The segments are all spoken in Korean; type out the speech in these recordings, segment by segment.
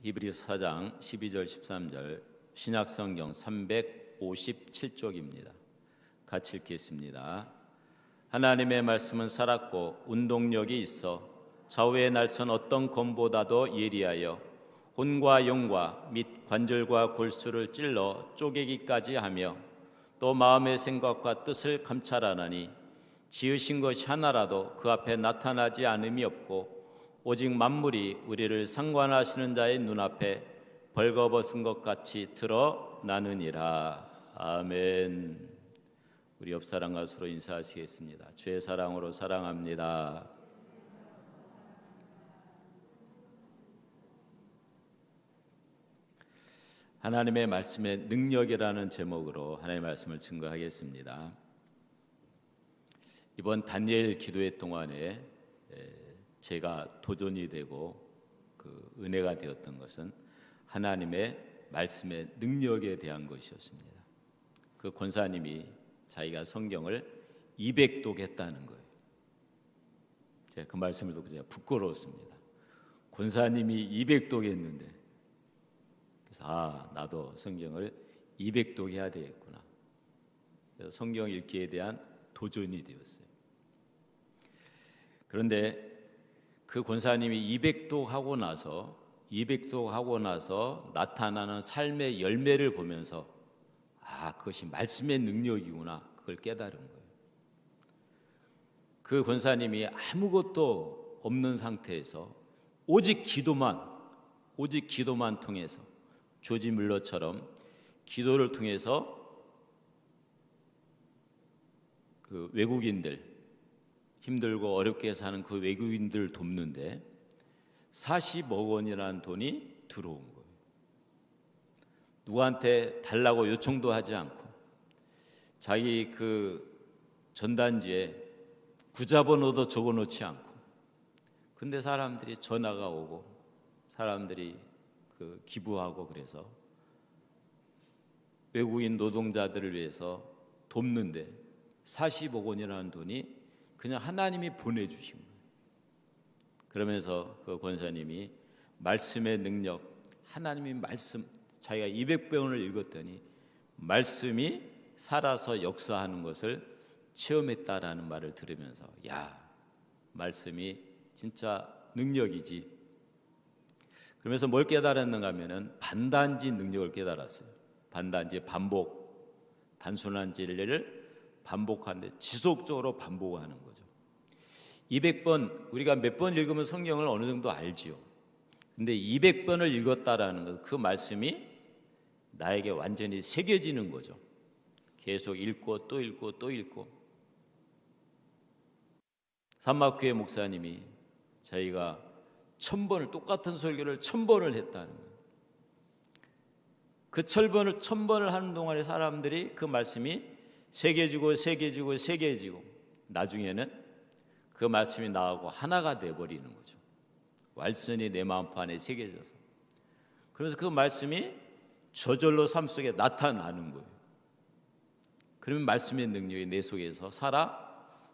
히브리서 4장 12절 13절 신약성경 357쪽입니다. 같이 읽겠습니다. 하나님의 말씀은 살았고 운동력이 있어 좌우의 날선 어떤 검보다도 예리하여 혼과 영과 및 관절과 골수를 찔러 쪼개기까지 하며 또 마음의 생각과 뜻을 감찰하나니 지으신 것이 하나라도 그 앞에 나타나지 않음이 없고 오직 만물이 우리를 상관하시는 자의 눈앞에 벌거벗은 것 같이 드러나느니라. 아멘. 우리 옆 사람과 서로 인사하시겠습니다. 주의 사랑으로 사랑합니다. 하나님의 말씀의 능력이라는 제목으로 하나님의 말씀을 증거하겠습니다. 이번 다니엘 기도회 동안에 제가 도전이 되고 그 은혜가 되었던 것은 하나님의 말씀의 능력에 대한 것이었습니다. 그 권사님이 자기가 성경을 200독 했다는 거예요. 제가 그 말씀을 듣고 제가 부끄러웠습니다. 권사님이 200독 했는데, 그래서 나도 성경을 200독 해야 되겠구나. 그래서 성경 읽기에 대한 도전이 되었어요. 그런데 그 권사님이 200독 하고 나서 나타나는 삶의 열매를 보면서 그것이 말씀의 능력이구나, 그걸 깨달은 거예요. 그 권사님이 아무것도 없는 상태에서 오직 기도만 통해서 조지 물러처럼 기도를 통해서 그 외국인들, 힘들고 어렵게 사는 그 외국인들을 돕는데 40억 원이라는 돈이 들어온 거예요. 누구한테 달라고 요청도 하지 않고 자기 그 전단지에 구자번호도 적어놓지 않고, 근데 사람들이 전화가 오고 사람들이 그 기부하고 그래서 외국인 노동자들을 위해서 돕는데 40억 원이라는 돈이 그냥 하나님이 보내주신 거예요. 그러면서 그 권사님이 말씀의 능력, 하나님의 말씀, 자기가 200번을 읽었더니 말씀이 살아서 역사하는 것을 체험했다라는 말을 들으면서 말씀이 진짜 능력이지. 그러면서 뭘 깨달았는가 하면은 반단지 능력을 깨달았어요. 반단지 반복, 단순한 진리를 반복하는데 지속적으로 반복하는 거죠. 200번, 우리가 몇 번 읽으면 성경을 어느 정도 알지요. 근데 200번을 읽었다라는 것은 그 말씀이 나에게 완전히 새겨지는 거죠. 계속 읽고 또 읽고 또 읽고. 산막교회 목사님이 자기가 1000번을, 똑같은 설교를 1000번을 했다는 거예요. 그 1000번을 하는 동안에 사람들이 그 말씀이 새겨지고 나중에는 그 말씀이 나하고 하나가 돼버리는 거죠. 완전히 내 마음판에 새겨져서. 그래서 그 말씀이 저절로 삶 속에 나타나는 거예요. 그러면 말씀의 능력이 내 속에서 살아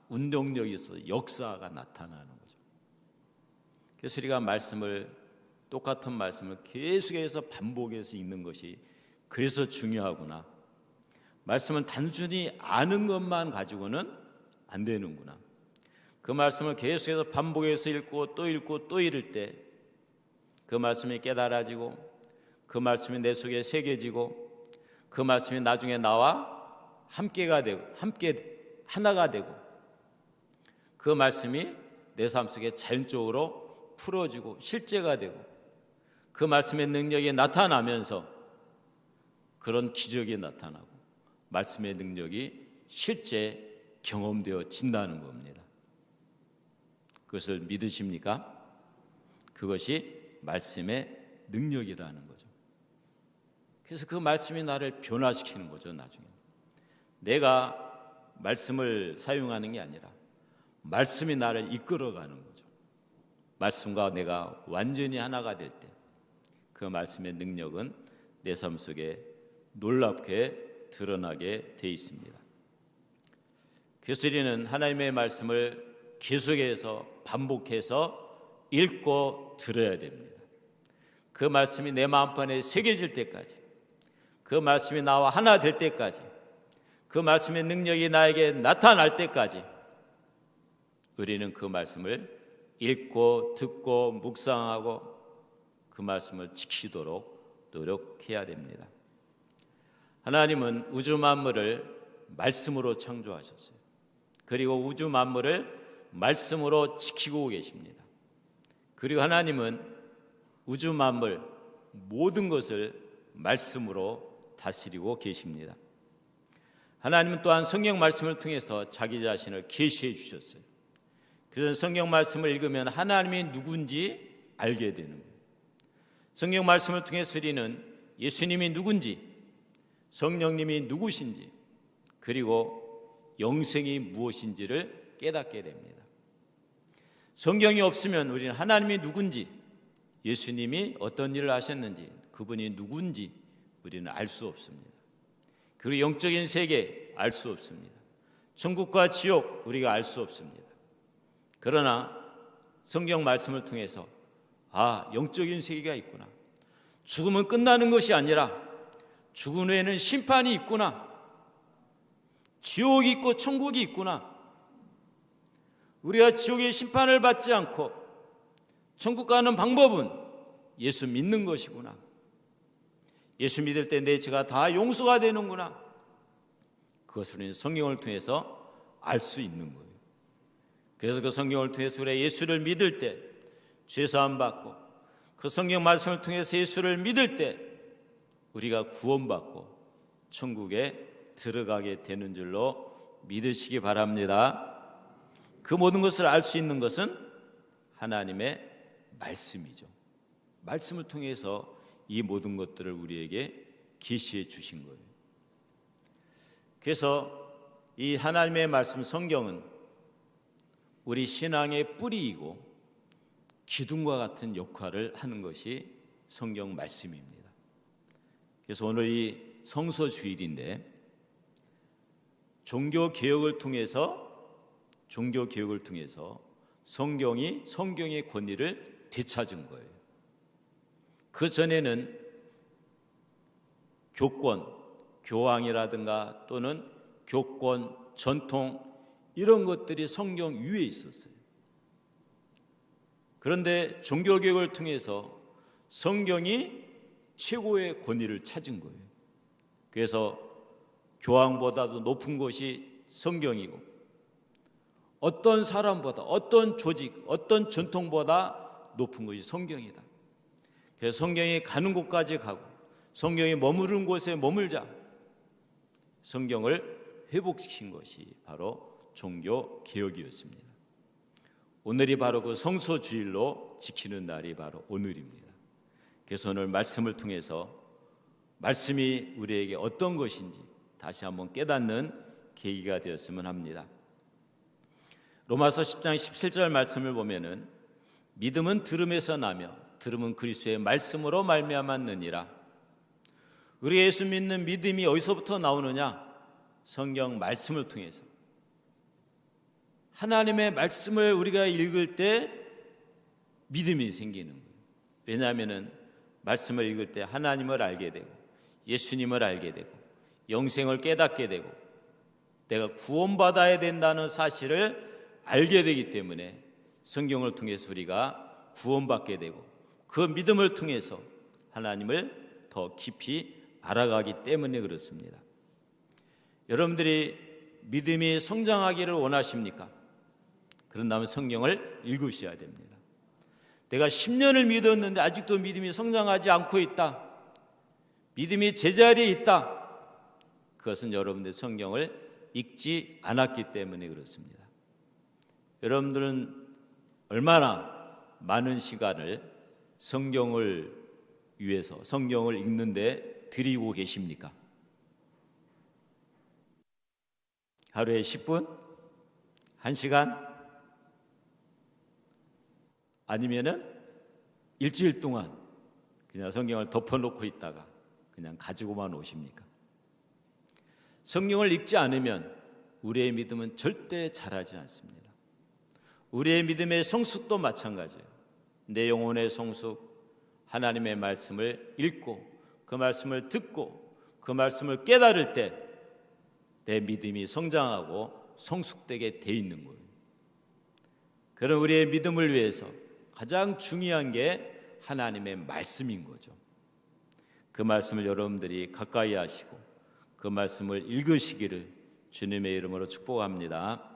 운동력이 있어서 역사가 나타나는 거죠. 그래서 우리가 똑같은 말씀을 계속해서 반복해서 읽는 것이 그래서 중요하구나. 말씀은 단순히 아는 것만 가지고는 안 되는구나. 그 말씀을 계속해서 반복해서 읽고 또 읽을 때 그 말씀이 깨달아지고 그 말씀이 내 속에 새겨지고 그 말씀이 나중에 나와 함께 하나가 되고 그 말씀이 내 삶 속에 자연적으로 풀어지고 실제가 되고 그 말씀의 능력이 나타나면서 그런 기적이 나타나고 말씀의 능력이 실제 경험되어진다는 겁니다. 그것을 믿으십니까? 그것이 말씀의 능력이라는 거죠. 그래서 그 말씀이 나를 변화시키는 거죠. 나중에 내가 말씀을 사용하는 게 아니라 말씀이 나를 이끌어가는 거죠. 말씀과 내가 완전히 하나가 될 때 그 말씀의 능력은 내 삶 속에 놀랍게 드러나게 돼 있습니다. 그래서 우리는 하나님의 말씀을 계속해서 반복해서 읽고 들어야 됩니다. 그 말씀이 내 마음판에 새겨질 때까지, 그 말씀이 나와 하나 될 때까지, 그 말씀의 능력이 나에게 나타날 때까지 우리는 그 말씀을 읽고 듣고 묵상하고 그 말씀을 지키도록 노력해야 됩니다. 하나님은 우주 만물을 말씀으로 창조하셨어요. 그리고 우주 만물을 말씀으로 지키고 계십니다. 그리고 하나님은 우주 만물 모든 것을 말씀으로 다스리고 계십니다. 하나님은 또한 성경 말씀을 통해서 자기 자신을 계시해 주셨어요. 그래서 성경 말씀을 읽으면 하나님이 누군지 알게 되는 거예요. 성경 말씀을 통해서 우리는 예수님이 누군지, 성령님이 누구신지, 그리고 영생이 무엇인지를 깨닫게 됩니다. 성경이 없으면 우리는 하나님이 누군지, 예수님이 어떤 일을 하셨는지, 그분이 누군지 우리는 알 수 없습니다. 그리고 영적인 세계 알 수 없습니다. 천국과 지옥 우리가 알 수 없습니다. 그러나 성경 말씀을 통해서 영적인 세계가 있구나, 죽음은 끝나는 것이 아니라 죽은 후에는 심판이 있구나, 지옥이 있고 천국이 있구나, 우리가 지옥의 심판을 받지 않고 천국 가는 방법은 예수 믿는 것이구나, 예수 믿을 때 내 죄가 다 용서가 되는구나, 그것을 우리는 성경을 통해서 알 수 있는 거예요. 그래서 그 성경을 통해서 우리가 예수를 믿을 때 죄사함 받고, 그 성경 말씀을 통해서 예수를 믿을 때 우리가 구원받고 천국에 들어가게 되는 줄로 믿으시기 바랍니다. 그 모든 것을 알 수 있는 것은 하나님의 말씀이죠. 말씀을 통해서 이 모든 것들을 우리에게 계시해 주신 거예요. 그래서 이 하나님의 말씀 성경은 우리 신앙의 뿌리이고 기둥과 같은 역할을 하는 것이 성경 말씀입니다. 그래서 오늘 이 성서주일인데 종교 개혁을 통해서 성경의 권위를 되찾은 거예요. 그 전에는 교황이라든가 또는 교권, 전통 이런 것들이 성경 위에 있었어요. 그런데 종교개혁을 통해서 성경이 최고의 권위를 찾은 거예요. 그래서 교황보다도 높은 것이 성경이고, 어떤 사람보다, 어떤 조직, 어떤 전통보다 높은 것이 성경이다. 그래서 성경이 가는 곳까지 가고 성경이 머무른 곳에 머물자 성경을 회복시킨 것이 바로 종교개혁이었습니다. 오늘이 바로 그 성서주일로 지키는 날이 바로 오늘입니다. 그래서 오늘 말씀을 통해서 말씀이 우리에게 어떤 것인지 다시 한번 깨닫는 계기가 되었으면 합니다. 로마서 10장 17절 말씀을 보면은 믿음은 들음에서 나며 들음은 그리스도의 말씀으로 말미암았느니라. 우리 예수 믿는 믿음이 어디서부터 나오느냐? 성경 말씀을 통해서. 하나님의 말씀을 우리가 읽을 때 믿음이 생기는 거예요. 왜냐하면 말씀을 읽을 때 하나님을 알게 되고 예수님을 알게 되고 영생을 깨닫게 되고 내가 구원받아야 된다는 사실을 알게 되기 때문에 성경을 통해서 우리가 구원받게 되고 그 믿음을 통해서 하나님을 더 깊이 알아가기 때문에 그렇습니다. 여러분들이 믿음이 성장하기를 원하십니까? 그런다면 성경을 읽으셔야 됩니다. 내가 10년을 믿었는데 아직도 믿음이 성장하지 않고 있다, 믿음이 제자리에 있다, 그것은 여러분들 성경을 읽지 않았기 때문에 그렇습니다. 여러분들은 얼마나 많은 시간을 성경을 위해서 성경을 읽는데 드리고 계십니까? 하루에 10분? 1시간? 아니면은 일주일 동안 그냥 성경을 덮어놓고 있다가 그냥 가지고만 오십니까? 성경을 읽지 않으면 우리의 믿음은 절대 자라지 않습니다. 우리의 믿음의 성숙도 마찬가지예요. 내 영혼의 성숙, 하나님의 말씀을 읽고 그 말씀을 듣고 그 말씀을 깨달을 때 내 믿음이 성장하고 성숙되게 돼 있는 거예요. 그런 우리의 믿음을 위해서 가장 중요한 게 하나님의 말씀인 거죠. 그 말씀을 여러분들이 가까이 하시고 그 말씀을 읽으시기를 주님의 이름으로 축복합니다.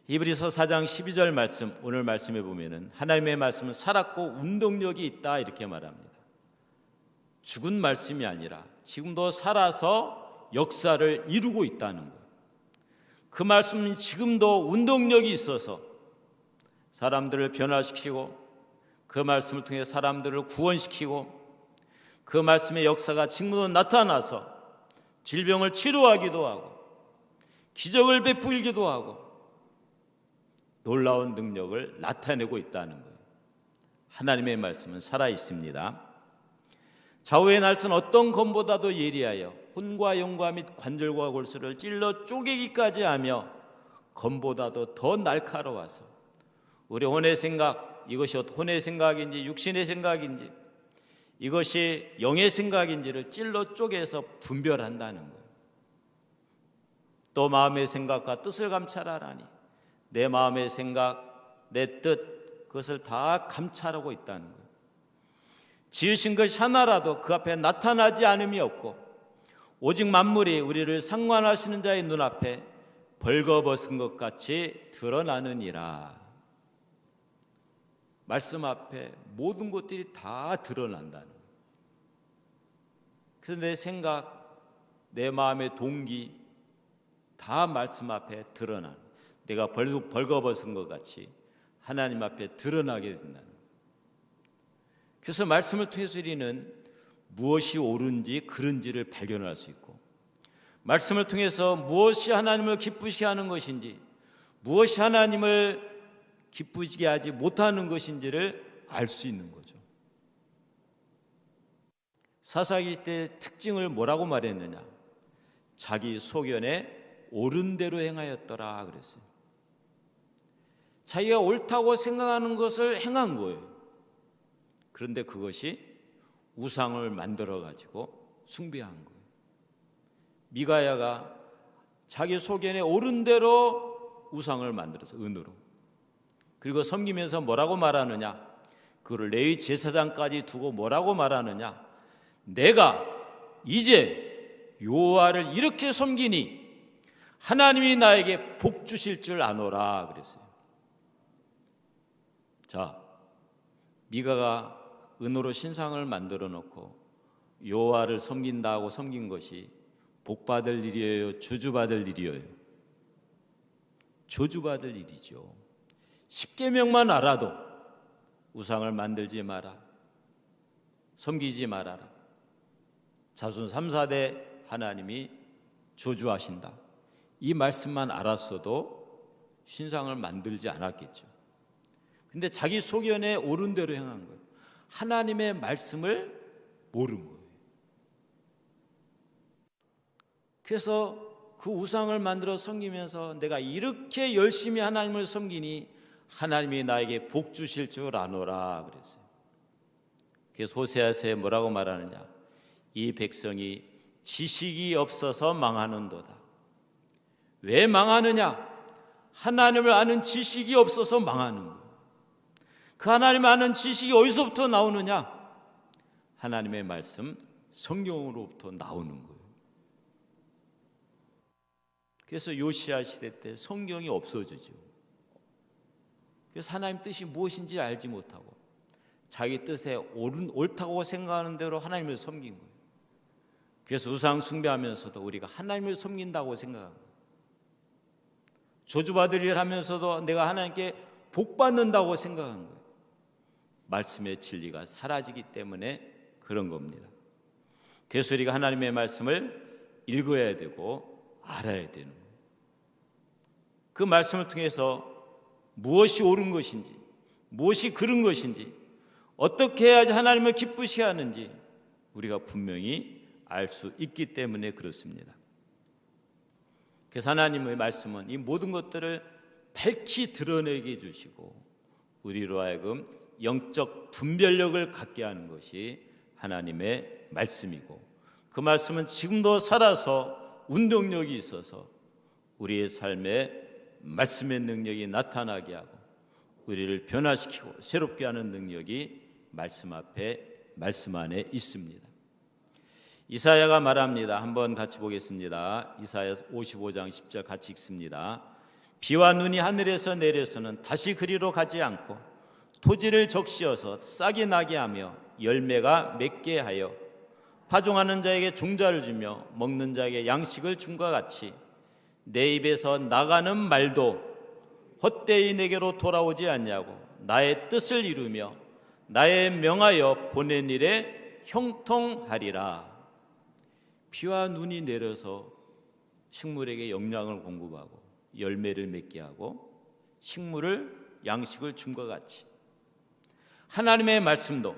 히브리서 4장 12절 말씀, 오늘 말씀에 보면은 하나님의 말씀은 살았고 운동력이 있다 이렇게 말합니다. 죽은 말씀이 아니라 지금도 살아서 역사를 이루고 있다는 거예요. 그 말씀은 지금도 운동력이 있어서 사람들을 변화시키고 그 말씀을 통해 사람들을 구원시키고 그 말씀의 역사가 지금도 나타나서 질병을 치료하기도 하고 기적을 베풀기도 하고 놀라운 능력을 나타내고 있다는 거예요. 하나님의 말씀은 살아있습니다. 좌우의 날선 어떤 검보다도 예리하여 혼과 영과 및 관절과 골수를 찔러 쪼개기까지 하며 검보다도 더 날카로워서 우리 혼의 생각, 이것이 혼의 생각인지 육신의 생각인지 이것이 영의 생각인지를 찔러 쪼개서 분별한다는 거예요. 또 마음의 생각과 뜻을 감찰하라니 내 마음의 생각, 내 뜻 그것을 다 감찰하고 있다는 거예요. 지으신 것이 하나라도 그 앞에 나타나지 않음이 없고 오직 만물이 우리를 상관하시는 자의 눈앞에 벌거벗은 것 같이 드러나느니라. 말씀 앞에 모든 것들이 다 드러난다는 거예요. 그래서 내 생각, 내 마음의 동기 다 말씀 앞에 드러나는 거예요. 내가 벌거벗은 것 같이 하나님 앞에 드러나게 된다는 거예요. 그래서 말씀을 통해서 우리는 무엇이 옳은지 그른지를 발견할 수 있고 말씀을 통해서 무엇이 하나님을 기쁘시게 하는 것인지 무엇이 하나님을 기쁘시게 하지 못하는 것인지를 알 수 있는 거죠. 사사기 때 특징을 뭐라고 말했느냐? 자기 소견에 옳은 대로 행하였더라 그랬어요. 자기가 옳다고 생각하는 것을 행한 거예요. 그런데 그것이 우상을 만들어 가지고 숭배한 거예요. 미가야가 자기 소견에 옳은 대로 우상을 만들어서 은으로 그리고 섬기면서 뭐라고 말하느냐? 그를 레위 제사장까지 두고 뭐라고 말하느냐? 내가 이제 여호와를 이렇게 섬기니 하나님이 나에게 복 주실 줄 아노라 그랬어요. 자, 미가가 은으로 신상을 만들어 놓고 여호와를 섬긴다고 섬긴 것이 복받을 일이에요? 저주받을 일이에요? 저주받을 일이죠. 10계명만 알아도 우상을 만들지 마라, 섬기지 말아라. 자손 3, 4대 하나님이 저주하신다. 이 말씀만 알았어도 신상을 만들지 않았겠죠. 근데 자기 소견에 옳은 대로 행한 거예요. 하나님의 말씀을 모른 거예요. 그래서 그 우상을 만들어 섬기면서 내가 이렇게 열심히 하나님을 섬기니 하나님이 나에게 복 주실 줄 아노라 그랬어요. 그래서 호세아서에 뭐라고 말하느냐? 이 백성이 지식이 없어서 망하는도다. 왜 망하느냐? 하나님을 아는 지식이 없어서 망하는 거예요. 그 하나님을 아는 지식이 어디서부터 나오느냐? 하나님의 말씀 성경으로부터 나오는 거예요. 그래서 요시야 시대 때 성경이 없어지죠. 그래서 하나님 뜻이 무엇인지 알지 못하고 자기 뜻에 옳다고 생각하는 대로 하나님을 섬긴 거예요. 그래서 우상 숭배하면서도 우리가 하나님을 섬긴다고 생각한 거예요. 저주받을 일 하면서도 내가 하나님께 복 받는다고 생각한 거예요. 말씀의 진리가 사라지기 때문에 그런 겁니다. 그래서 우리가 하나님의 말씀을 읽어야 되고 알아야 되는 거예요. 그 말씀을 통해서 무엇이 옳은 것인지 무엇이 그른 것인지 어떻게 해야지 하나님을 기쁘시게 하는지 우리가 분명히 알 수 있기 때문에 그렇습니다. 그래서 하나님의 말씀은 이 모든 것들을 밝히 드러내게 해주시고 우리로 하여금 영적 분별력을 갖게 하는 것이 하나님의 말씀이고, 그 말씀은 지금도 살아서 운동력이 있어서 우리의 삶에 말씀의 능력이 나타나게 하고 우리를 변화시키고 새롭게 하는 능력이 말씀 안에 있습니다. 이사야가 말합니다. 한번 같이 보겠습니다. 이사야 55장 10절 같이 읽습니다. 비와 눈이 하늘에서 내려서는 다시 그리로 가지 않고 토지를 적시어서 싹이 나게 하며 열매가 맺게 하여 파종하는 자에게 종자를 주며 먹는 자에게 양식을 줌과 같이 내 입에서 나가는 말도 헛되이 내게로 돌아오지 않냐고 나의 뜻을 이루며 나의 명하여 보낸 일에 형통하리라. 비와 눈이 내려서 식물에게 영양을 공급하고 열매를 맺게 하고 식물을 양식을 줌과 같이 하나님의 말씀도,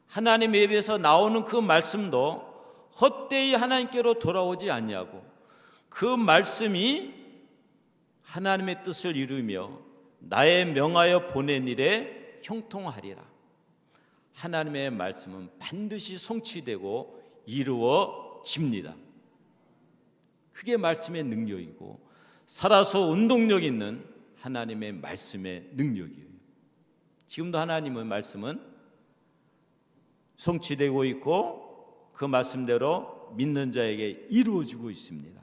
하나님의 입에서 나오는 그 말씀도 헛되이 하나님께로 돌아오지 않냐고, 그 말씀이 하나님의 뜻을 이루며 나의 명하여 보낸 일에 형통하리라. 하나님의 말씀은 반드시 성취되고 이루어집니다. 그게 말씀의 능력이고 살아서 운동력 있는 하나님의 말씀의 능력이에요. 지금도 하나님의 말씀은 성취되고 있고 그 말씀대로 믿는 자에게 이루어지고 있습니다.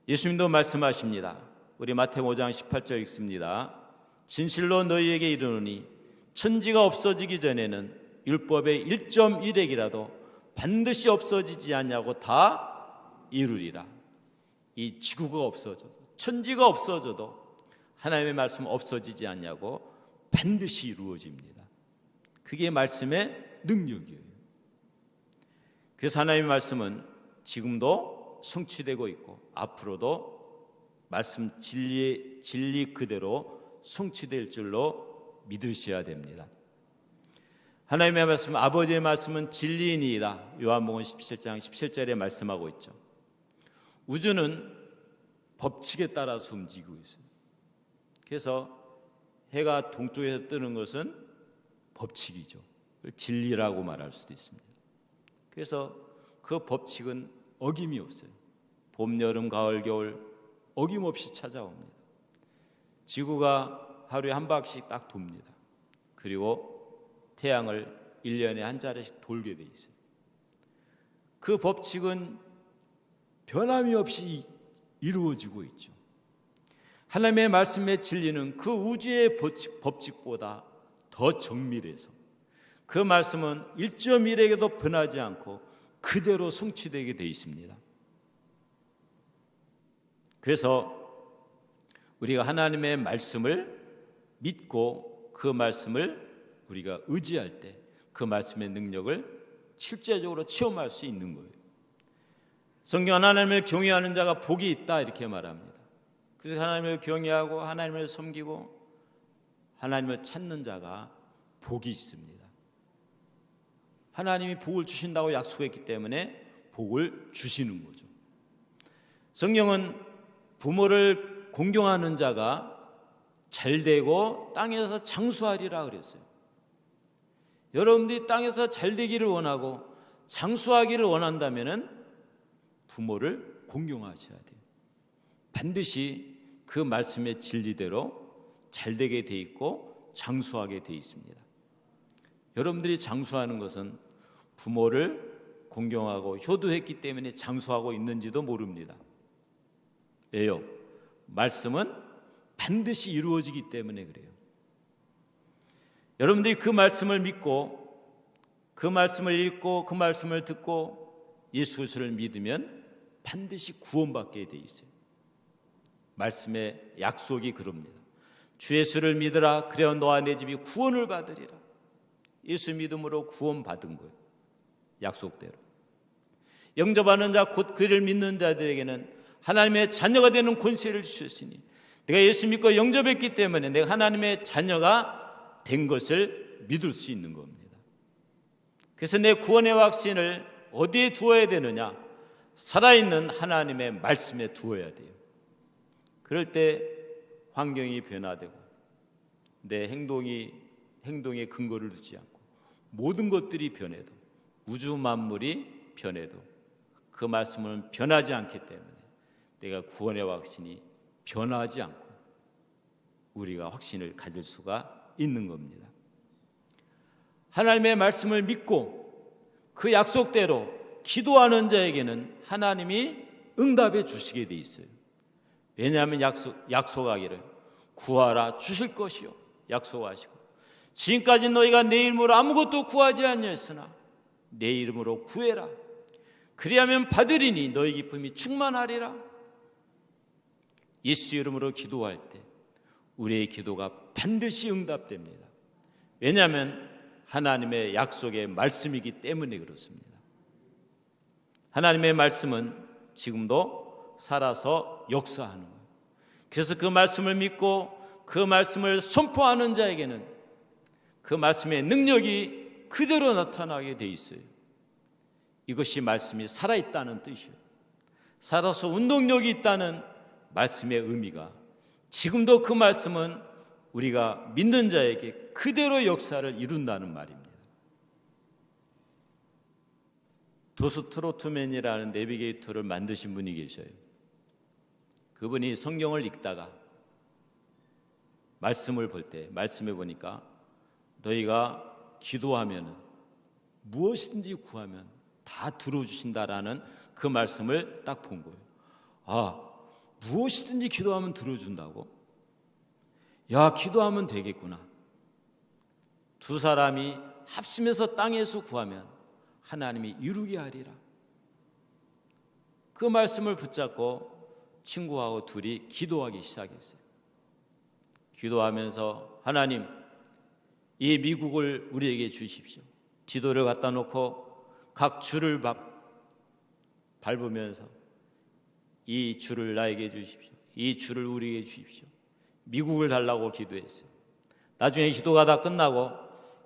예수님도 말씀하십니다. 우리 마태복음 5장 18절 읽습니다. 진실로 너희에게 이르노니 천지가 없어지기 전에는 율법의 1.1핵이라도 반드시 없어지지 않냐고 다 이루리라. 이 지구가 없어져도, 천지가 없어져도 하나님의 말씀 없어지지 않냐고 반드시 이루어집니다. 그게 말씀의 능력이에요. 그래서 하나님의 말씀은 지금도 성취되고 있고 앞으로도 말씀 진리 그대로 성취될 줄로 믿으셔야 됩니다. 하나님의 말씀, 아버지의 말씀은 진리이니이다. 요한복음 17장 17절에 말씀하고 있죠. 우주는 법칙에 따라서 움직이고 있어요. 그래서 해가 동쪽에서 뜨는 것은 법칙이죠. 진리라고 말할 수도 있습니다. 그래서 그 법칙은 어김이 없어요. 봄, 여름, 가을, 겨울 어김없이 찾아옵니다. 지구가 하루에 한 바퀴씩 딱 돕니다. 그리고 태양을 1년에 한 차례씩 돌게 돼 있어요. 그 법칙은 변함이 없이 이루어지고 있죠. 하나님의 말씀의 진리는 그 우주의 법칙보다 더 정밀해서 그 말씀은 1.1에게도 변하지 않고 그대로 성취되게 되어 있습니다. 그래서 우리가 하나님의 말씀을 믿고 그 말씀을 우리가 의지할 때 그 말씀의 능력을 실제적으로 체험할 수 있는 거예요. 성경 하나님을 경외하는 자가 복이 있다 이렇게 말합니다. 그래서 하나님을 경외하고 하나님을 섬기고 하나님을 찾는 자가 복이 있습니다. 하나님이 복을 주신다고 약속했기 때문에 복을 주시는 거죠. 성경은 부모를 공경하는 자가 잘되고 땅에서 장수하리라 그랬어요. 여러분들이 땅에서 잘되기를 원하고 장수하기를 원한다면 부모를 공경하셔야 돼요. 반드시 그 말씀의 진리대로 잘되게 돼 있고 장수하게 돼 있습니다. 여러분들이 장수하는 것은 부모를 공경하고 효도했기 때문에 장수하고 있는지도 모릅니다. 왜요? 말씀은 반드시 이루어지기 때문에 그래요. 여러분들이 그 말씀을 믿고 그 말씀을 읽고 그 말씀을 듣고 예수 그리스도를 믿으면 반드시 구원받게 돼 있어요. 말씀의 약속이 그럽니다. 주 예수를 믿으라 그래야 너와 내 집이 구원을 받으리라. 예수 믿음으로 구원받은 거예요. 약속대로. 영접하는 자 곧 그를 믿는 자들에게는 하나님의 자녀가 되는 권세를 주셨으니 내가 예수 믿고 영접했기 때문에 내가 하나님의 자녀가 된 것을 믿을 수 있는 겁니다. 그래서 내 구원의 확신을 어디에 두어야 되느냐? 살아있는 하나님의 말씀에 두어야 돼요. 그럴 때 환경이 변화되고 내 행동에 근거를 두지 않고 모든 것들이 변해도, 우주 만물이 변해도 그 말씀은 변하지 않기 때문에 내가 구원의 확신이 변하지 않고 우리가 확신을 가질 수가 있는 겁니다. 하나님의 말씀을 믿고 그 약속대로 기도하는 자에게는 하나님이 응답해 주시게 돼 있어요. 왜냐하면 약속하기를 구하라 주실 것이요 약속하시고, 지금까지 너희가 내 이름으로 아무것도 구하지 아니하였으나 내 이름으로 구해라 그리하면 받으리니 너희 기쁨이 충만하리라. 예수 이름으로 기도할 때 우리의 기도가 반드시 응답됩니다. 왜냐하면 하나님의 약속의 말씀이기 때문에 그렇습니다. 하나님의 말씀은 지금도 살아서 역사하는 거예요. 그래서 그 말씀을 믿고 그 말씀을 선포하는 자에게는 그 말씀의 능력이 그대로 나타나게 돼 있어요. 이것이 말씀이 살아있다는 뜻이에요. 살아서 운동력이 있다는 말씀의 의미가, 지금도 그 말씀은 우리가 믿는 자에게 그대로 역사를 이룬다는 말입니다. 도스 트로트맨이라는 내비게이터를 만드신 분이 계셔요. 그분이 성경을 읽다가 말씀을 볼 때, 말씀해 보니까 너희가 기도하면 무엇이든지 구하면 다 들어주신다라는 그 말씀을 딱 본 거예요. 아, 무엇이든지 기도하면 들어준다고? 야, 기도하면 되겠구나. 두 사람이 합심해서 땅에서 구하면 하나님이 이루게 하리라. 그 말씀을 붙잡고 친구하고 둘이 기도하기 시작했어요. 기도하면서 하나님, 이 미국을 우리에게 주십시오. 지도를 갖다 놓고 각 줄을 밟으면서 이 줄을 나에게 주십시오. 이 줄을 우리에게 주십시오. 미국을 달라고 기도했어요. 나중에 기도가 다 끝나고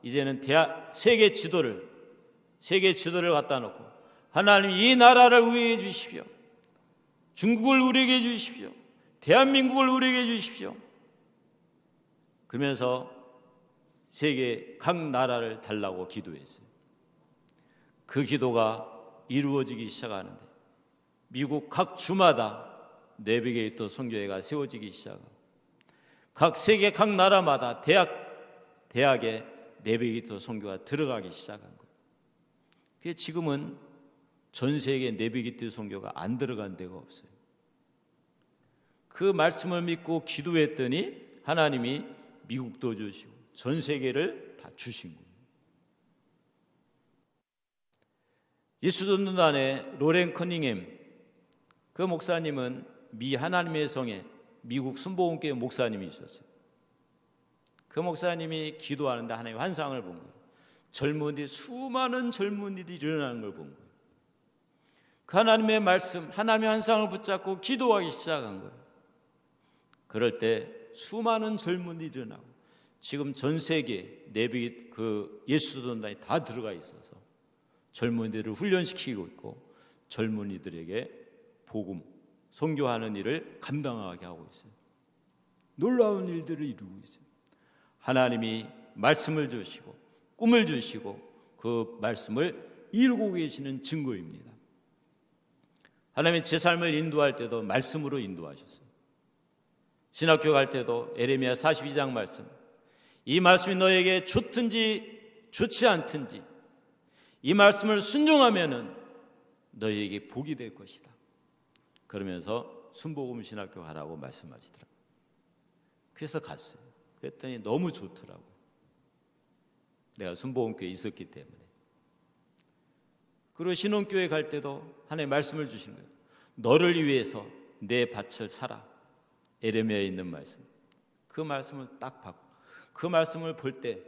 이제는 세계 지도를 갖다 놓고 하나님, 이 나라를 우리에게 주십시오. 중국을 우리에게 주십시오. 대한민국을 우리에게 주십시오. 그러면서 세계 각 나라를 달라고 기도했어요. 그 기도가 이루어지기 시작하는데 미국 각 주마다 내비게이터 선교회가 세워지기 시작하고 각 세계 각 나라마다 대학에 내비게이터 선교가 들어가기 시작한 거예요. 그게 지금은 전 세계 내비게이터 선교가 안 들어간 데가 없어요. 그 말씀을 믿고 기도했더니 하나님이 미국도 주시고 전 세계를 다 주신 거예요. 예수전도단의 로렌 커닝햄, 그 목사님은 미 하나님의 성에 미국 순복음교회 목사님이셨어요. 그 목사님이 기도하는데 하나님의 환상을 본 거예요. 수많은 젊은이들이 일어나는 걸 본 거예요. 그 하나님의 말씀, 하나님의 환상을 붙잡고 기도하기 시작한 거예요. 그럴 때 수많은 젊은이들이 일어나고 지금 전 세계 예수전도단이 다 들어가 있어서 젊은이들을 훈련시키고 있고 젊은이들에게 복음, 선교하는 일을 감당하게 하고 있어요. 놀라운 일들을 이루고 있어요. 하나님이 말씀을 주시고 꿈을 주시고 그 말씀을 이루고 계시는 증거입니다. 하나님이 제 삶을 인도할 때도 말씀으로 인도하셨어요. 신학교 갈 때도 에레미야 42장 말씀, 이 말씀이 너에게 좋든지 좋지 않든지 이 말씀을 순종하면은 너희에게 복이 될 것이다. 그러면서 순복음 신학교 가라고 말씀하시더라고요. 그래서 갔어요. 그랬더니 너무 좋더라고요. 내가 순복음교회에 있었기 때문에. 그리고 신혼교회 갈 때도 하나님 말씀을 주신 거예요. 너를 위해서 내 밭을 사라. 에레미야에 있는 말씀. 그 말씀을 딱 받고 그 말씀을 볼 때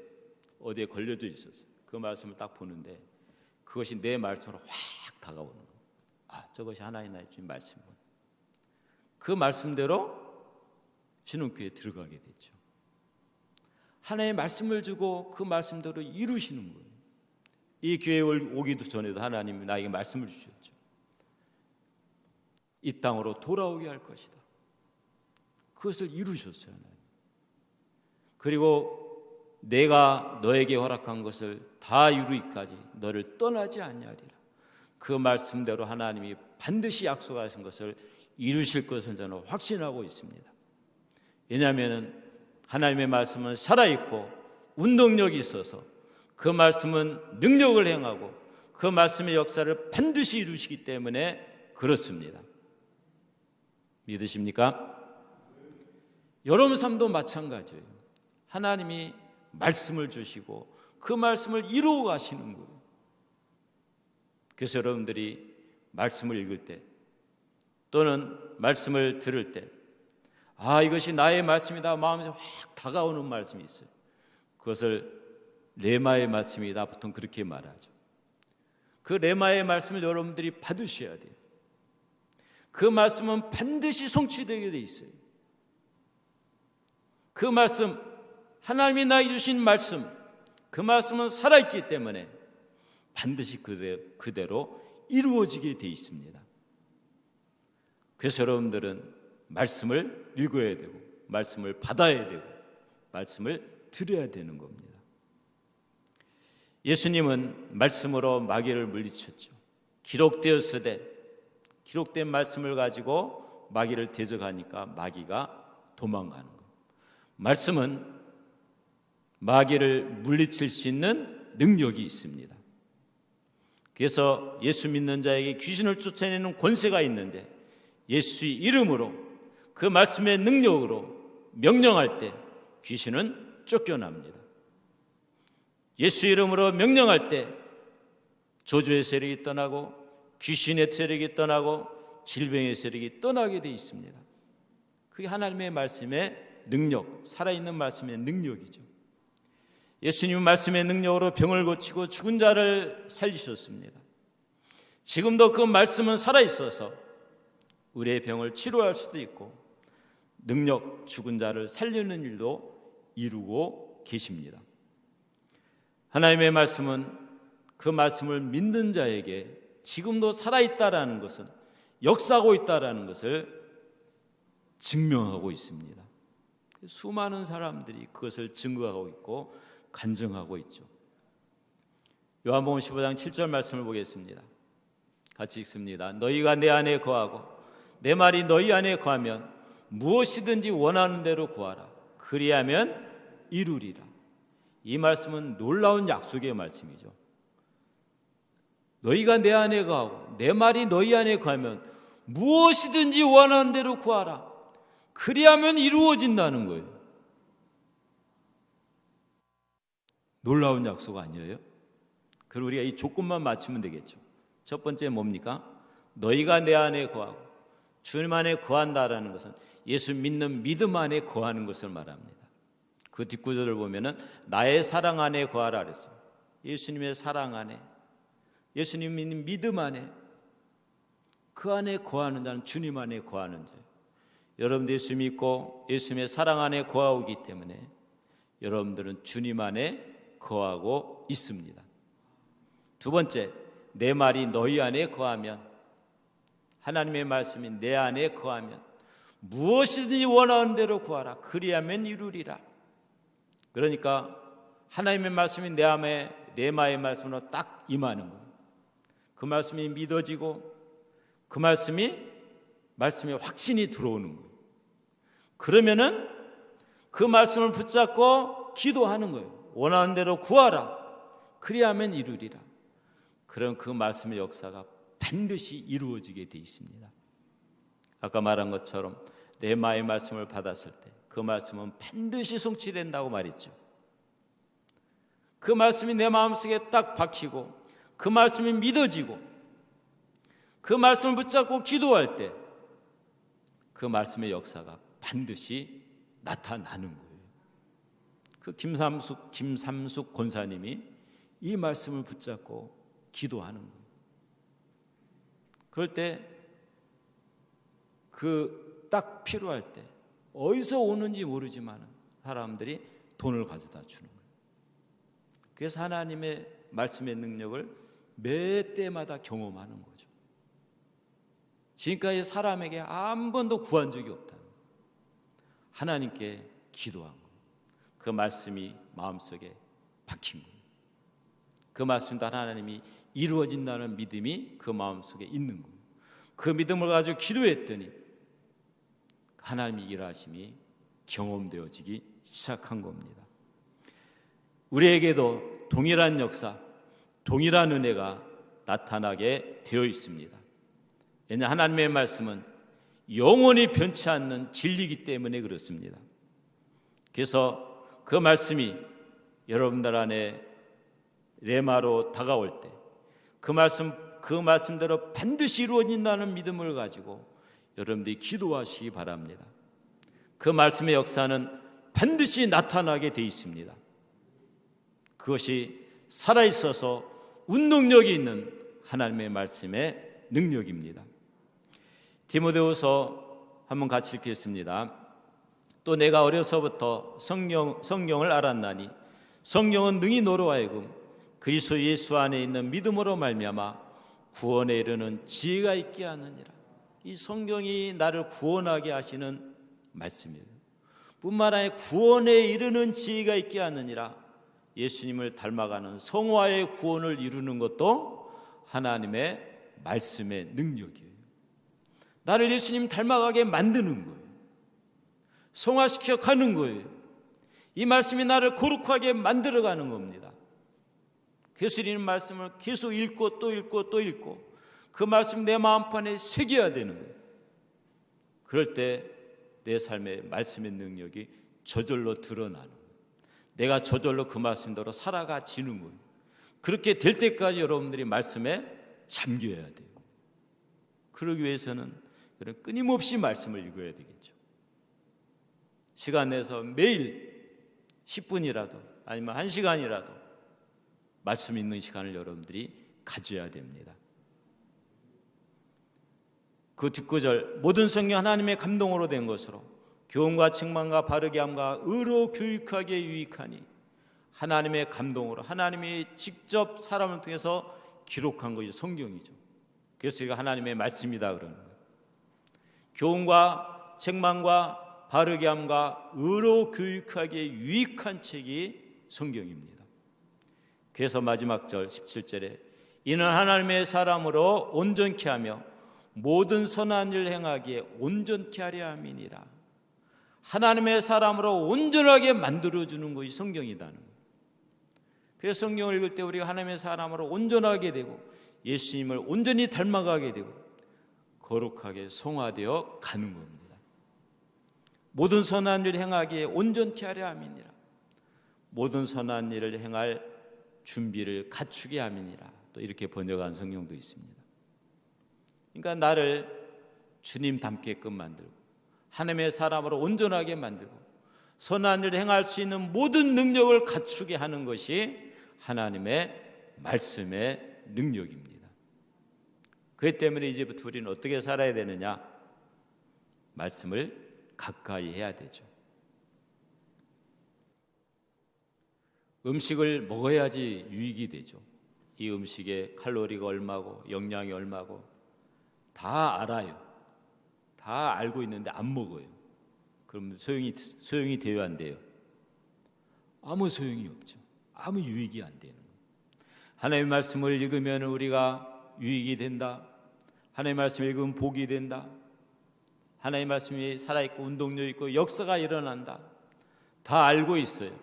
어디에 걸려져 있었어요. 그 말씀을 딱 보는데 그것이 내 말씀으로 확 다가오는 거예요. 아, 저것이 하나님 나의 주님 말씀이구나. 그 말씀대로 신혼교회에 들어가게 됐죠. 하나님의 말씀을 주고 그 말씀대로 이루시는 거예요. 이 교회에 오기도 전에도 하나님이 나에게 말씀을 주셨죠. 이 땅으로 돌아오게 할 것이다. 그것을 이루셨어요. 하나님. 그리고 내가 너에게 허락한 것을 다 이루기까지 너를 떠나지 아니하리라. 그 말씀대로 하나님이 반드시 약속하신 것을 이루실 것을 저는 확신하고 있습니다. 왜냐하면 하나님의 말씀은 살아있고 운동력이 있어서 그 말씀은 능력을 행하고 그 말씀의 역사를 반드시 이루시기 때문에 그렇습니다. 믿으십니까? 여러분 삶도 마찬가지예요. 하나님이 말씀을 주시고 그 말씀을 이루어 가시는 거예요. 그래서 여러분들이 말씀을 읽을 때 또는 말씀을 들을 때 이것이 나의 말씀이다 마음에서 확 다가오는 말씀이 있어요. 그것을 레마의 말씀이다 보통 그렇게 말하죠. 그 레마의 말씀을 여러분들이 받으셔야 돼요. 그 말씀은 반드시 성취되게 돼 있어요. 그 말씀, 하나님이 나에게 주신 말씀, 그 말씀은 살아있기 때문에 반드시 그대로 이루어지게 돼 있습니다. 그래서 여러분들은 말씀을 읽어야 되고 말씀을 받아야 되고 말씀을 들어야 되는 겁니다. 예수님은 말씀으로 마귀를 물리쳤죠. 기록되었으되, 기록된 말씀을 가지고 마귀를 대적하니까 마귀가 도망가는 거예요. 말씀은 마귀를 물리칠 수 있는 능력이 있습니다. 그래서 예수 믿는 자에게 귀신을 쫓아내는 권세가 있는데 예수의 이름으로 그 말씀의 능력으로 명령할 때 귀신은 쫓겨납니다. 예수 이름으로 명령할 때 저주의 세력이 떠나고 귀신의 세력이 떠나고 질병의 세력이 떠나게 되어 있습니다. 그게 하나님의 말씀의 능력, 살아있는 말씀의 능력이죠. 예수님은 말씀의 능력으로 병을 고치고 죽은 자를 살리셨습니다. 지금도 그 말씀은 살아있어서 우리의 병을 치료할 수도 있고 능력, 죽은 자를 살리는 일도 이루고 계십니다. 하나님의 말씀은 그 말씀을 믿는 자에게 지금도 살아있다라는 것은, 역사하고 있다라는 것을 증명하고 있습니다. 수많은 사람들이 그것을 증거하고 있고 간증하고 있죠. 요한복음 15장 7절 말씀을 보겠습니다. 같이 읽습니다. 너희가 내 안에 거하고 내 말이 너희 안에 거하면 무엇이든지 원하는 대로 구하라. 그리하면 이루리라. 이 말씀은 놀라운 약속의 말씀이죠. 너희가 내 안에 거하고 내 말이 너희 안에 거하면 무엇이든지 원하는 대로 구하라. 그리하면 이루어진다는 거예요. 놀라운 약속 아니에요? 그리고 우리가 이 조건만 맞추면 되겠죠. 첫 번째 뭡니까? 너희가 내 안에 거하고 주님 안에 거한다라는 것은 예수 믿는 믿음 안에 거하는 것을 말합니다. 그 뒷구절을 보면은 나의 사랑 안에 거하라 그랬어요. 예수님의 사랑 안에, 예수님 믿는 믿음 안에, 그 안에 거하는 자는 주님 안에 거하는 자예요. 여러분들 예수 믿고 예수님의 사랑 안에 거하기 때문에 여러분들은 주님 안에 거하고 있습니다. 두 번째, 내 말이 너희 안에 거하면, 하나님의 말씀이 내 안에 거하면 무엇이든지 원하는 대로 구하라. 그리하면 이루리라. 그러니까 하나님의 말씀이 내 안에, 내 마의 말씀으로 딱 임하는 거예요. 그 말씀이 믿어지고 그 말씀에 확신이 들어오는 거예요. 그러면은 그 말씀을 붙잡고 기도하는 거예요. 원하는 대로 구하라. 그리하면 이루리라. 그럼 그 말씀의 역사가 반드시 이루어지게 되어 있습니다. 아까 말한 것처럼 레마의 말씀을 받았을 때 그 말씀은 반드시 성취된다고 말했죠. 그 말씀이 내 마음속에 딱 박히고 그 말씀이 믿어지고 그 말씀을 붙잡고 기도할 때 그 말씀의 역사가 반드시 나타나는 거예요. 그 김삼숙 권사님이 이 말씀을 붙잡고 기도하는 거예요. 그럴 때 그 딱 필요할 때 어디서 오는지 모르지만 사람들이 돈을 가져다 주는 거예요. 그래서 하나님의 말씀의 능력을 매 때마다 경험하는 거죠. 지금까지 사람에게 한 번도 구한 적이 없다는 거예요. 하나님께 기도한 거예요. 그 말씀이 마음속에 박힌 거예요. 그 말씀도 하나님이 이루어진다는 믿음이 그 마음속에 있는 거예요. 그 믿음을 가지고 기도했더니 하나님의 일하심이 경험되어지기 시작한 겁니다. 우리에게도 동일한 역사, 동일한 은혜가 나타나게 되어 있습니다. 왜냐하면 하나님의 말씀은 영원히 변치 않는 진리이기 때문에 그렇습니다. 그래서 그 말씀이 여러분들 안에 레마로 다가올 때 그 말씀대로 반드시 이루어진다는 믿음을 가지고 여러분들이 기도하시기 바랍니다. 그 말씀의 역사는 반드시 나타나게 되어 있습니다. 그것이 살아있어서 운동력이 있는 하나님의 말씀의 능력입니다. 디모데후서 한번 같이 읽겠습니다. 또 내가 어려서부터 성경을 알았나니 성경은 능히 너로 하여금 그리스도 예수 안에 있는 믿음으로 말미암아 구원에 이르는 지혜가 있게 하느니라. 이 성경이 나를 구원하게 하시는 말씀이에요. 뿐만 아니라 구원에 이르는 지혜가 있게 하느니라. 예수님을 닮아가는 성화의 구원을 이루는 것도 하나님의 말씀의 능력이에요. 나를 예수님 닮아가게 만드는 거예요. 성화시켜 가는 거예요. 이 말씀이 나를 거룩하게 만들어가는 겁니다. 그래서 이런 말씀을 계속 읽고 또 읽고 또 읽고 그 말씀 내 마음판에 새겨야 되는 거예요. 그럴 때 내 삶의 말씀의 능력이 저절로 드러나는 거예요. 내가 저절로 그 말씀대로 살아가지는 거예요. 그렇게 될 때까지 여러분들이 말씀에 잠겨야 돼요. 그러기 위해서는 끊임없이 말씀을 읽어야 되겠죠. 시간 내서 매일 10분이라도 아니면 1시간이라도 말씀 있는 시간을 여러분들이 가져야 됩니다. 그 뒷구절 모든 성경 하나님의 감동으로 된 것으로 교훈과 책망과 바르게 함과 의로 교육하기에 유익하니 하나님의 감동으로 하나님이 직접 사람을 통해서 기록한 것이 성경이죠. 그래서 이거 하나님의 말씀이다 그러는 거예요. 교훈과 책망과 바르게 함과 의로 교육하기에 유익한 책이 성경입니다. 그래서 마지막 절 17절에 이는 하나님의 사람으로 온전케 하며 모든 선한 일 행하기에 온전케 하려 함이니라. 하나님의 사람으로 온전하게 만들어주는 것이 성경이라는 거예요. 그래서 성경을 읽을 때 우리가 하나님의 사람으로 온전하게 되고 예수님을 온전히 닮아가게 되고 거룩하게 성화되어 가는 겁니다. 모든 선한 일을 행하기에 온전케 하려 함이니라. 모든 선한 일을 행할 준비를 갖추게 함이니라. 또 이렇게 번역한 성경도 있습니다. 그러니까 나를 주님 닮게끔 만들고 하나님의 사람으로 온전하게 만들고 선한 일을 행할 수 있는 모든 능력을 갖추게 하는 것이 하나님의 말씀의 능력입니다. 그렇기 때문에 이제부터 우리는 어떻게 살아야 되느냐? 말씀을 가까이 해야 되죠. 음식을 먹어야지 유익이 되죠. 이 음식의 칼로리가 얼마고 영양이 얼마고 다 알아요. 다 알고 있는데 안 먹어요. 그럼 소용이 돼요, 안 돼요? 아무 소용이 없죠. 아무 유익이 안 되는 거예요. 하나님의 말씀을 읽으면 우리가 유익이 된다. 하나님의 말씀을 읽으면 복이 된다. 하나님의 말씀이 살아있고 운동력 있고 역사가 일어난다. 다 알고 있어요.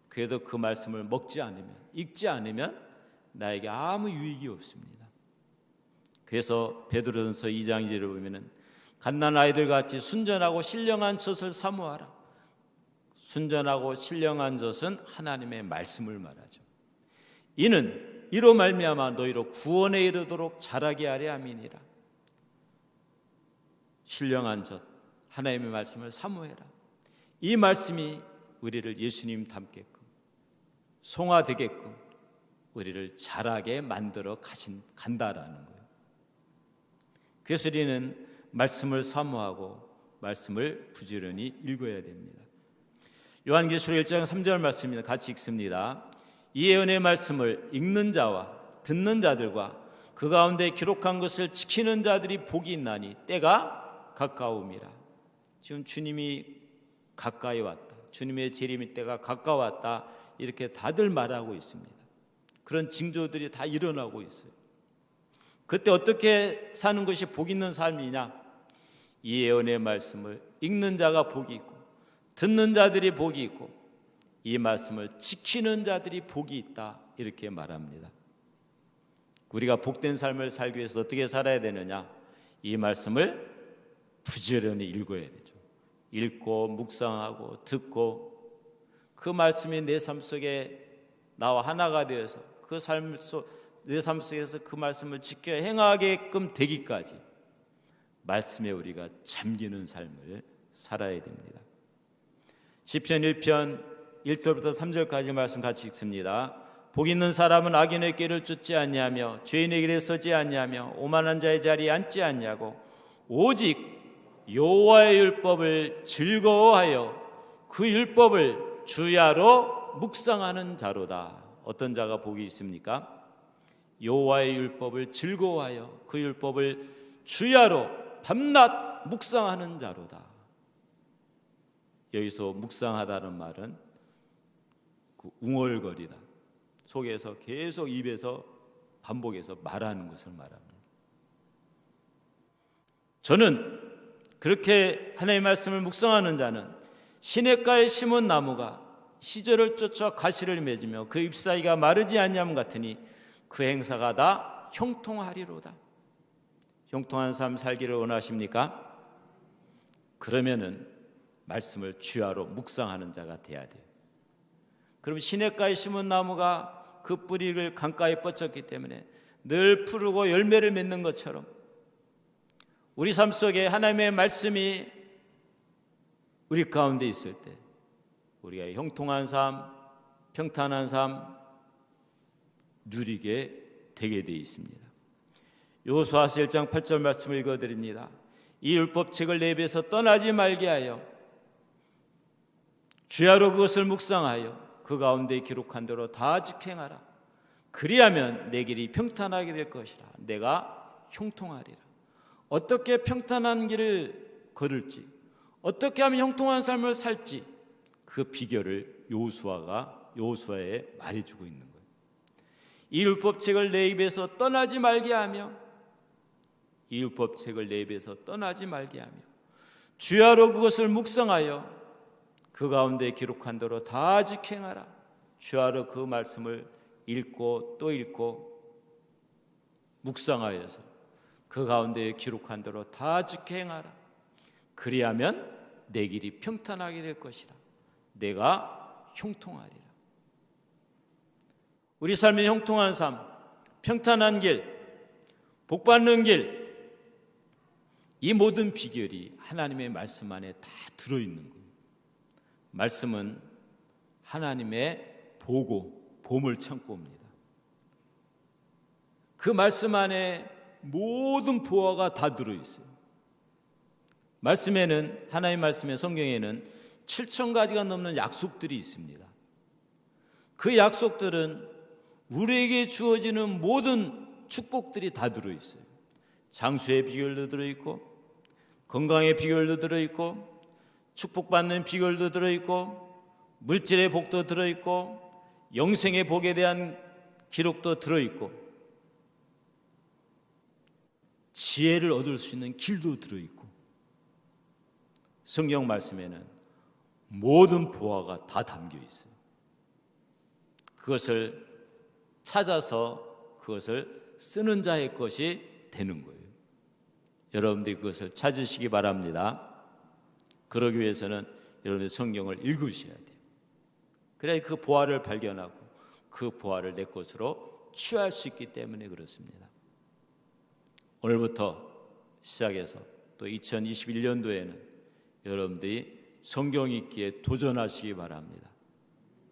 그래도 그 말씀을 먹지 않으면, 읽지 않으면 나에게 아무 유익이 없습니다. 그래서 베드로전서 2장 2절을 보면은 갓난 아이들 같이 순전하고 신령한 젖을 사모하라. 순전하고 신령한 젖은 하나님의 말씀을 말하죠. 이로 말미암아 너희로 구원에 이르도록 자라게 하려 함이니라. 신령한 젖 하나님의 말씀을 사모해라. 이 말씀이 우리를 예수님 닮게끔 송화되게끔 우리를 자라게 만들어 간다라는 거예요. 그래서 우리는 말씀을 사모하고 말씀을 부지런히 읽어야 됩니다. 요한계시록 1장 3절 말씀입니다. 같이 읽습니다. 이 예언의 말씀을 읽는 자와 듣는 자들과 그 가운데 기록한 것을 지키는 자들이 복이 있나니 때가 가까움이라. 지금 주님이 가까이 왔다. 주님의 재림의 때가 가까웠다, 이렇게 다들 말하고 있습니다. 그런 징조들이 다 일어나고 있어요. 그때 어떻게 사는 것이 복 있는 삶이냐? 이 예언의 말씀을 읽는 자가 복이 있고 듣는 자들이 복이 있고 이 말씀을 지키는 자들이 복이 있다, 이렇게 말합니다. 우리가 복된 삶을 살기 위해서 어떻게 살아야 되느냐? 이 말씀을 부지런히 읽어야 되죠. 읽고 묵상하고 듣고 그 말씀이 내 삶 속에 나와 하나가 되어서 그 삶 속 내 삶 속에서 그 말씀을 지켜 행하게끔 되기까지 말씀에 우리가 잠기는 삶을 살아야 됩니다. 시편 1편 1절부터 3절까지 말씀 같이 읽습니다. 복 있는 사람은 악인의 길을 쫓지 아니하며 죄인의 길에 서지 아니하며 오만한 자의 자리에 앉지 아니하고 오직 여호와의 율법을 즐거워하여 그 율법을 주야로 묵상하는 자로다. 어떤 자가 복이 있습니까? 여호와의 율법을 즐거워하여 그 율법을 주야로 밤낮 묵상하는 자로다. 여기서 묵상하다는 말은 그 웅얼거리다, 속에서 계속 입에서 반복해서 말하는 것을 말합니다. 저는 그렇게 하나님의 말씀을 묵상하는 자는 시냇가에 심은 나무가 시절을 쫓아 가시를 맺으며 그 잎사귀가 마르지 아니함 같으니 그 행사가 다 형통하리로다. 형통한 삶 살기를 원하십니까? 그러면은 말씀을 주야로 묵상하는 자가 돼야 돼요. 그럼 시냇가에 심은 나무가 그 뿌리를 강가에 뻗쳤기 때문에 늘 푸르고 열매를 맺는 것처럼 우리 삶 속에 하나님의 말씀이 우리 가운데 있을 때 우리가 형통한 삶, 평탄한 삶 누리게 되게 되어 있습니다. 여호수아서 1장 8절 말씀을 읽어드립니다. 이 율법책을 내 입에서 떠나지 말게 하여 주야로 그것을 묵상하여 그 가운데 기록한 대로 다 직행하라. 그리하면 내 길이 평탄하게 될 것이라. 내가 형통하리라. 어떻게 평탄한 길을 걸을지, 어떻게 하면 형통한 삶을 살지, 그 비결을 여호수아에 말해주고 있는 거예요. 이 율법책을 내 입에서 떠나지 말게 하며, 이 율법책을 내 입에서 떠나지 말게 하며 주야로 그것을 묵상하여 그 가운데 기록한 대로 다 직행하라. 주야로 그 말씀을 읽고 또 읽고 묵상하여서 그 가운데 기록한 대로 다 직행하라. 그리하면 내 길이 평탄하게 될 것이라. 내가 형통하리라. 우리 삶의 형통한 삶, 평탄한 길, 복받는 길, 이 모든 비결이 하나님의 말씀 안에 다 들어있는 거예요. 말씀은 하나님의 보고, 보물창고입니다. 그 말씀 안에 모든 보화가 다 들어있어요. 말씀에는, 하나님의 말씀의 성경에는 7,000가지가 넘는 약속들이 있습니다. 그 약속들은 우리에게 주어지는 모든 축복들이 다 들어있어요. 장수의 비결도 들어있고, 건강의 비결도 들어있고, 축복받는 비결도 들어있고, 물질의 복도 들어있고, 영생의 복에 대한 기록도 들어있고, 지혜를 얻을 수 있는 길도 들어있고, 성경 말씀에는 모든 보화가 다 담겨 있어요. 그것을 찾아서 그것을 쓰는 자의 것이 되는 거예요. 여러분들이 그것을 찾으시기 바랍니다. 그러기 위해서는 여러분들 성경을 읽으셔야 돼요. 그래야 그 보화를 발견하고 그 보화를 내 것으로 취할 수 있기 때문에 그렇습니다. 오늘부터 시작해서 또 2021년도에는 여러분들이 성경 읽기에 도전하시기 바랍니다.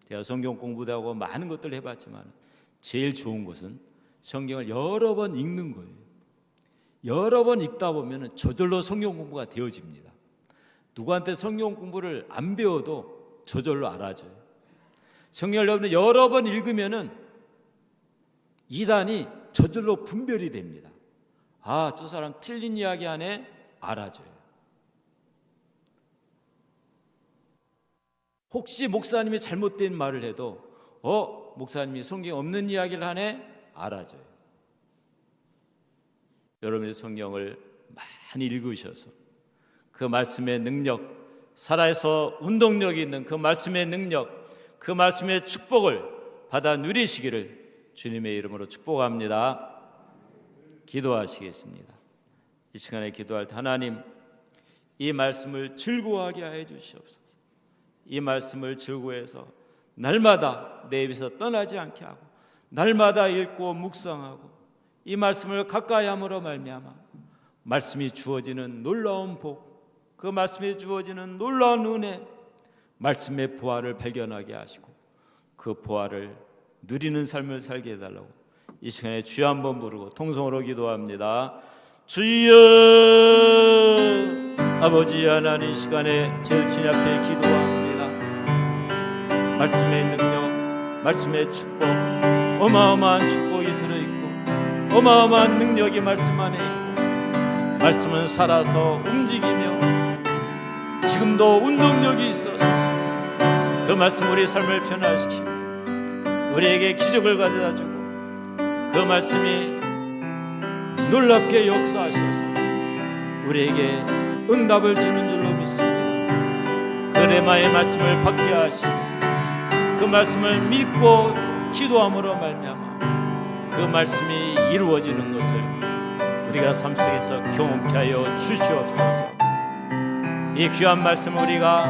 제가 성경 공부도 하고 많은 것들을 해봤지만 제일 좋은 것은 성경을 여러 번 읽는 거예요. 여러 번 읽다 보면 저절로 성경 공부가 되어집니다. 누구한테 성경 공부를 안 배워도 저절로 알아져요. 성경을 여러분 여러 번 읽으면은 이단이 저절로 분별이 됩니다. 아, 저 사람 틀린 이야기 안에 알아져요. 혹시 목사님이 잘못된 말을 해도 목사님이 성경에 없는 이야기를 하네? 알아줘요. 여러분의 성경을 많이 읽으셔서 그 말씀의 능력, 살아서 운동력이 있는 그 말씀의 능력, 그 말씀의 축복을 받아 누리시기를 주님의 이름으로 축복합니다. 기도하시겠습니다. 이 시간에 기도할 때 하나님, 이 말씀을 즐거워하게 하여 주시옵소서. 이 말씀을 즐거워해서 날마다 내 입에서 떠나지 않게 하고 날마다 읽고 묵상하고 이 말씀을 가까이 함으로 말미암아 말씀이 주어지는 놀라운 복, 그 말씀에 주어지는 놀라운 은혜, 말씀의 보화를 발견하게 하시고 그 보화를 누리는 삶을 살게 해달라고 이 시간에 주여 한번 부르고 통성으로 기도합니다. 주여, 아버지 하나님, 시간에 제일 주님 앞에 기도합니다. 말씀의 능력, 말씀의 축복, 어마어마한 축복이 들어있고 어마어마한 능력이 말씀 안에 있고 말씀은 살아서 움직이며 지금도 운동력이 있어서 그 말씀 우리 삶을 변화시키고 우리에게 기적을 가져다주고 그 말씀이 놀랍게 역사하셔서 우리에게 응답을 주는 줄로 믿습니다. 그 레마의 말씀을 받게 하시고 그 말씀을 믿고 기도함으로 말미암아 그 말씀이 이루어지는 것을 우리가 삶 속에서 경험케 하여 주시옵소서. 이 귀한 말씀을 우리가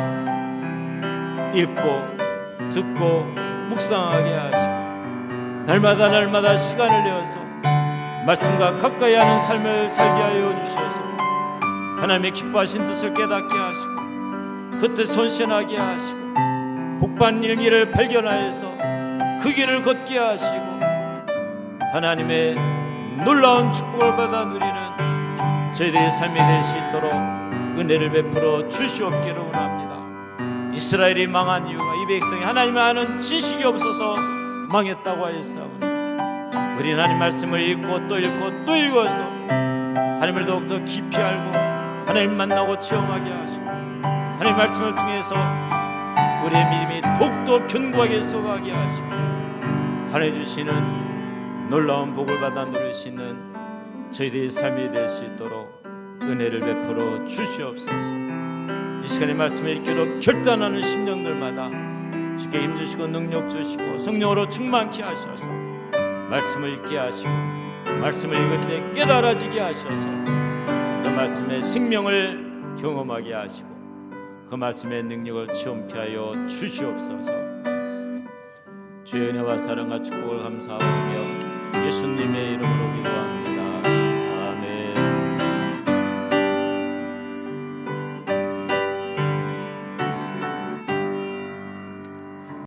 읽고 듣고 묵상하게 하시고 날마다 시간을 내어서 말씀과 가까이 하는 삶을 살게 하여 주셔서 하나님의 기뻐하신 뜻을 깨닫게 하시고 그 뜻 손신하게 하시고 복받는 일기를 발견하여서 그 길을 걷게 하시고 하나님의 놀라운 축복을 받아 누리는 저희들의 삶이 될 수 있도록 은혜를 베풀어 주시옵기를 원합니다. 이스라엘이 망한 이유가 이 백성이 하나님을 아는 지식이 없어서 망했다고 하였사오니 우리는 하나님 말씀을 읽고 또 읽고 또 읽어서 하나님을 더욱더 깊이 알고 하나님 만나고 체험하게 하시고 하나님 말씀을 통해서 우리의 믿음이 더욱더 견고하게 솟아가게 하시고 하나님 주시는 놀라운 복을 받아 누릴 수 있는 저희들의 삶이 될 수 있도록 은혜를 베풀어 주시옵소서. 이 시간에 말씀을 읽기로 결단하는 심령들마다 주께 힘주시고 능력 주시고 성령으로 충만케 하셔서 말씀을 읽게 하시고 말씀을 읽을 때 깨달아지게 하셔서 그 말씀의 생명을 경험하게 하시고 그 말씀의 능력을 체험케 하여 주시옵소서. 주의 은혜와 사랑과 축복을 감사하며 예수님의 이름으로 기도합니다.